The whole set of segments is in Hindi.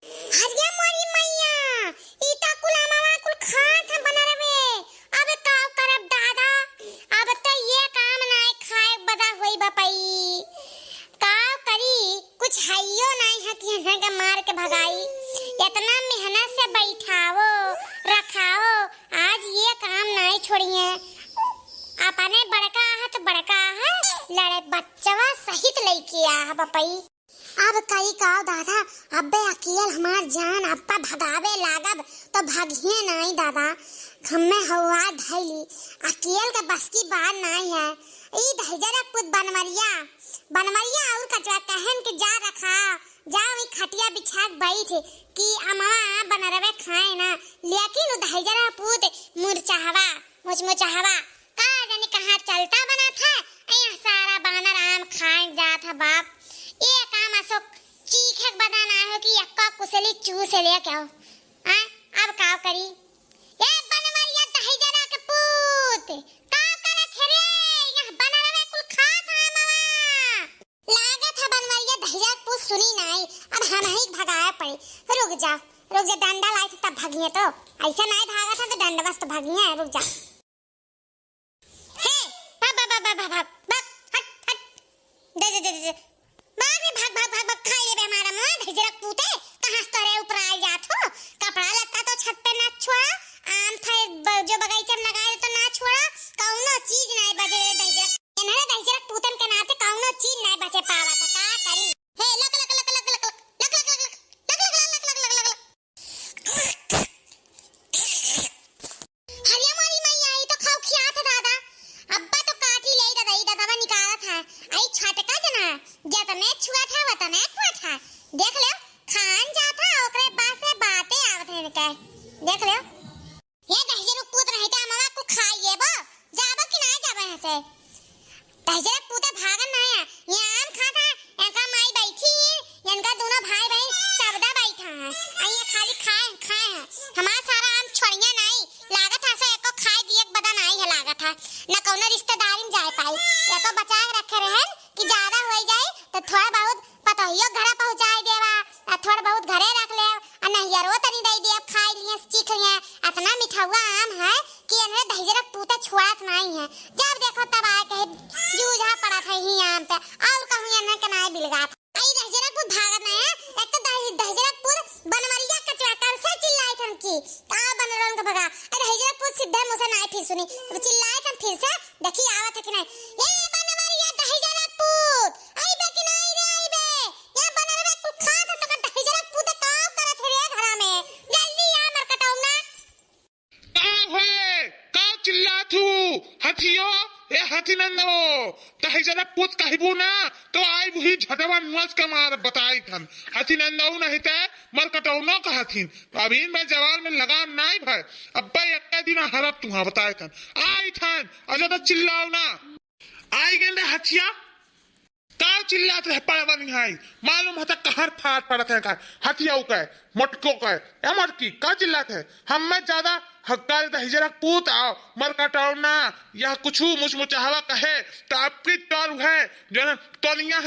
अरे मोरी मैया इता कुल मामा कुल खात हम बना रहे। अब काव करब दादा, अब त ये काम नाय खाए बदा होई बपई। काव करी कुछ हइयो नहीं है कि हन के मार के भगाई। इतना मेहनत से बैठाओ रखाओ, आज ये काम नहीं छोड़िए। अपने बड़का है तो बड़का है, लड़े बच्चवा सहित लेके आ बपई। अब कई काव दादा, अबे अकेल हमार जान अब्बा भगावे लागब तो भगिए नहीं दादा। हमें हवा धैली अकेल का बस की बात नहीं है। ई धैजरा कुछ बनवरिया और कचरा कहन के जा रखा जाओ ई खटिया बिछा बैठ कि अम्मा बना रवे खाए ना। लेकिन धैजरा पूत मुरचाहवा मुचमुचाहवा का जाने कहाँ चलता बना था। यहाँ सारा बानर आम खाए जात है बाप। ये काम असो चीखे बदा ना हो कि यक्का कुसली चूस ले क्या हो। अब काव करी ये बनवरिया दहिजरा के पूत काव करे थे रे। यह बना रवे कुल खात है मामा। लागत है बनवरिया दहिजरा पूत सुनी नहीं। अब हम ही भगाए पड़े। रुक जा डंडा लाई तब भागिए। तो ऐसा नहीं भागा था तो डंडा बस तो भागिए। रुक जा हे दे भाग खाइए बे हमारा मुंह धजरा पूते कहां से तोरे ऊपर आ जात हो। कपड़ा लत्ता तो छत पे ना छोड़ा, आम थे जो बगीचा में लगाए तो ना छोड़ा। कौनो चीज नहीं बचे धजरा एनरे धजरा पूतन के नाते कौनो चीज नहीं बचे पावा था। का करी हे लक लक लक लक लक लक लक लक लक हरिया मारी मैया आई तो खाओ खिया था दादा। अब्बा तो काटी ले दादा निकाला था। आई छटका जना जतने छुआ था वतने खुआ था। देख लो खान जाता ओकरे पास से बातें आवत है के। देख लो ये दहजर पूत रहता मामा को खाइए बो जाबो कि ना जाबो है से। दहजर पूत भागन ना है ये आम खाता एका माई बैठी इनका दोनों भाई बहन सबदा बैठा है। ये खाली खाए है हमारा सारा आम छोड़िया नहीं। लागत है से एको खाए दिए बदा नहीं है। लागत है ना कोनो रिश्तेदारी में जाए पाई। या तो बचा के रखे रहन कि ज्यादा हो जाए तो थोड़ा बहुत पतोहियो घरे पहुंचाए देवा, थोड़ा बहुत घरे रख ले नहीं यारो तनी दे दे खाई लिए सीख लिए। इतना मिठावा आम है कि इन्हें दहजरा पूता छुआत नहीं है। जब देखो तब आए कहे जूझा पड़ा था ही आम पे और कहूं इन्हें के नहीं बिलगा आई दहजरा पूत भागत नहीं है। एक तो दहजरा पूत बनवरिया कचरा कर से चिल्लाई थन की का बनरोन का भगा। अरे दहजरा पूत सीधे मुंह से नहीं फिर सुनी चिल्लाए थन फिर से देखी आवत है कि नहीं। ए बनवरिया दहजरा पूत आई बे कि नहीं रे आई बे या बनरवे कुल खात तो का दहजरा पूत का करत रे घर में जल्दी आ मर कटाऊ ना। का है का चिल्लाथू हथियो ए हथी नन्नो दहजरा पूत कहबू ना तो आई बुही झटवा नस के मार बताई थन। हथी नन्नो नहीं ते मर कटाऊ ना कहथिन। अभी मैं जवान में लगाम नहीं भाई अब्बा एक दिन हरत तू बताए थन आई थन अजो तो चिल्लाओ ना आई गेंदे हथिया का चिल्लात रह पड़वन है। मालूम है कहर फाट पड़त है का हथिया का मोटको का अमर की का चिल्लात है। हम में ज्यादा हक्काल दहजरा पूत आओ मर कटाओ ना या कुछ मुचमुचाहवा कहे तो आपकी टोल है जो ना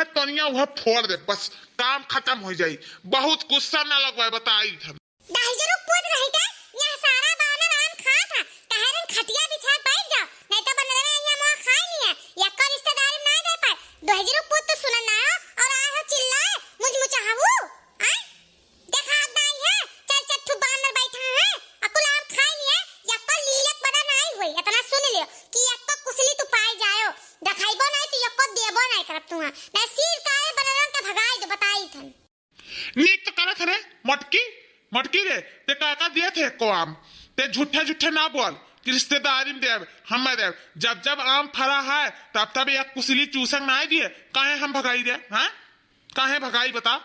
तोनिया वह फोड़ दे बस काम खत्म हो जाए। बहुत गुस्सा ना लगवाए बताई थन। दहजरा पूत रहता यह सारा बानर आम खा था कहरन खटिया बिछा बैठ जाओ नहीं तो बनरवे यहाँ मोह खाए नहीं है या का रिश्तेदारी ना दे पाए। दहजरा पूत तो सुनना ना और आ हो चिल्लाए मुचमुचाहू आ देखा दाई है चार चट्टू बानर बैठा है अकुल आम खाए नहीं है या का लीलक बड़ा नहीं हुई। इतना सुन लियो कि एक को कुसली तू पाए जाओ दिखाइबो नहीं तो एक को देबो नहीं करब तू ना सिर काए बनरन के भगाई दो बताई थन। नीक तो करत रे मटकी रे ते काका दिए थे को आम ते झूठे ना बोल कि रिश्तेदारी में देव हम देव। जब आम फरा है तब एक कुसली चूसक ना दिए काहे हम भगाई दे। हाँ काहे भगाई बता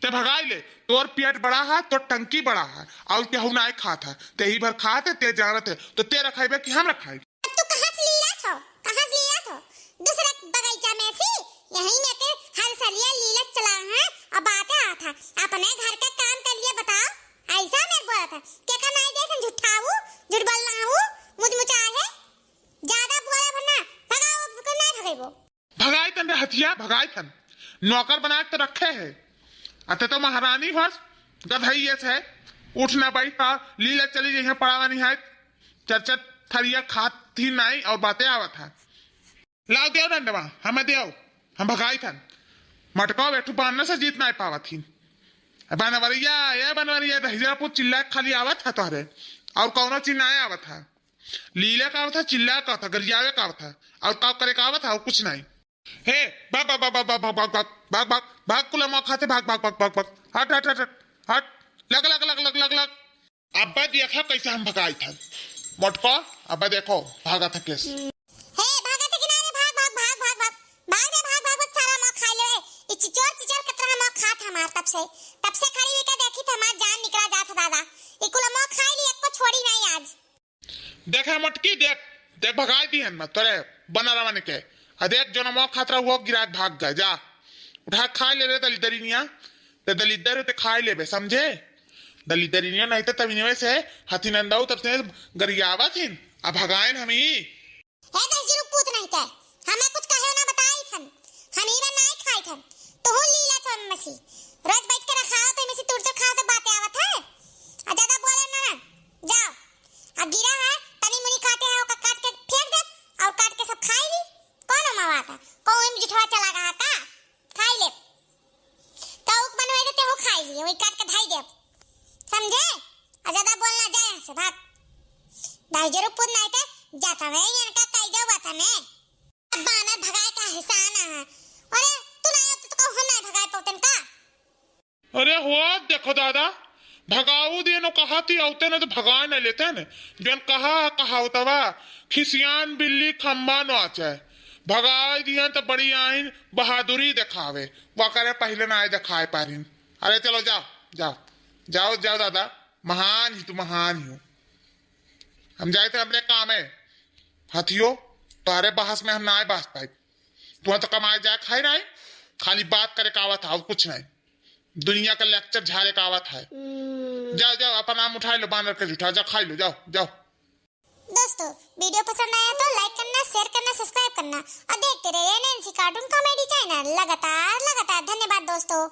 ते भगाई ले। तोर पेट बड़ा है तो टंकी बड़ा है और केहू ना खात है ते ही भर खाते ते जानत है तो ते रखाइबे कि हम रखाई। तू कहां से लिया था दूसरे बगीचा में थी यहीं में के हर सलिया लीलक चला है। अब बातें आ था अपने घर का काम कर लिए बताओ ऐसा मैं बोला था क्या का नहीं देखन झूठ बोलना हूं मुचमुचा है ज्यादा बोला वरना भगाओ को नहीं भगाइबो। भगाई तन हथिया भगाई तन नौकर बना के तो रखे है अते तो महारानी भस गधैया है उठना बैठा लीला चली जाइए पड़ावा नहीं है चर्चा थरिया खाती नहीं और बातें आवत है लाओ देव डंडवा हमें देव हम भगाई थन मटका बैठू पाना से जीत नहीं पावा थी बनवरिया ये बनवरिया दहिजरापुर चिल्ला खाली आवत है तोहरे और कौनो चीज नहीं आवत है लीला का आवत है चिल्ला का था गरियावे का आवत है और का करे का आवत है और कुछ नहीं हे भाग भाग भाग भाग भाग भाग भाग भाग भाग भाग कुला मौ खाते भाग भाग भाग भाग भाग हट हट हट हट लग लग लग लग लग लग अब्बा देखा कैसे हम भगाई था मटका अब्बा देखो भागा था केस हे भागा ते किनारे भाग भाग भाग भाग भाग भाग रे भाग भाग भाग सारा मौ खा ले ई चिचोर कतरा मौ खात हमार तब से खड़ी हुई का देखी था हमार जान निकला जात दादा ई कुला मौ खाई ली एक को छोड़ी नहीं आज देखा मटकी देख देख भगाई दी है मत तोरे बना रवाने के देख जो मौ खातरा हुआ गिरा भाग गए जा उठा खा ले रे दलिदरिनिया ते दलिदर ते खाई ले बे समझे दलिदरिनिया नहीं तो तभी से हाथी नंदाऊ तब से गरियावा थी अब भगाए हम ही हे दहिजरू पूत नहीं ते हमें कुछ कहे ना बताई थन हनीरा नहीं खाई थन तो हो लीला थन मसी रोज बैठ कर खाओ तो मसी तुड़ खाओ तो बातें आवत है आ ज्यादा बोले ना जाओ आ गिरा है तनी मुनी खाते हैं ओका काट के फेंक दे और काट के सब खाई ली कौन मावा था कौन में जुठवा चला गया का खाई ले तो उक बनवाई तो हो खाई ली वही काट के धाई दे समझे आ ज्यादा बोलना जाए से भाग दहिजरू पूत नहीं ते जाता है इनका कई जाओ बात ने अब बानर भगाए का हिसाना है अरे तू नहीं होता तो कहो नहीं भगाए पोतन का अरे हुआ देखो दादा भगाऊ दिए कहा थी औते न तो भगा न लेते न जन कहा होता खिसियान बिल्ली खम्बा न आचे भगाई दिया तो बड़ी आइन बहादुरी दिखावे वो करे पहले ना आए दिखाए पारिन अरे चलो जाओ जाओ जाओ जाओ दादा महान ही तू महान ही हम जाए थे अपने काम है हाथियों तारे बहस में हम ना आए बहस पाए तू तो कमाए जाए खाई रहा है खाली बात करे का आवत है और कुछ नहीं दुनिया का लेक्चर झाड़े का आवत है जाओ जाओ अपना नाम उठा लो बानर के उठा जाओ खाई लो जाओ जाओ दोस्तों वीडियो पसंद आया तो लाइक करना शेयर करना सब्सक्राइब करना और देखते रहिए नैंसी कार्टून कॉमेडी चैनल लगातार धन्यवाद दोस्तों।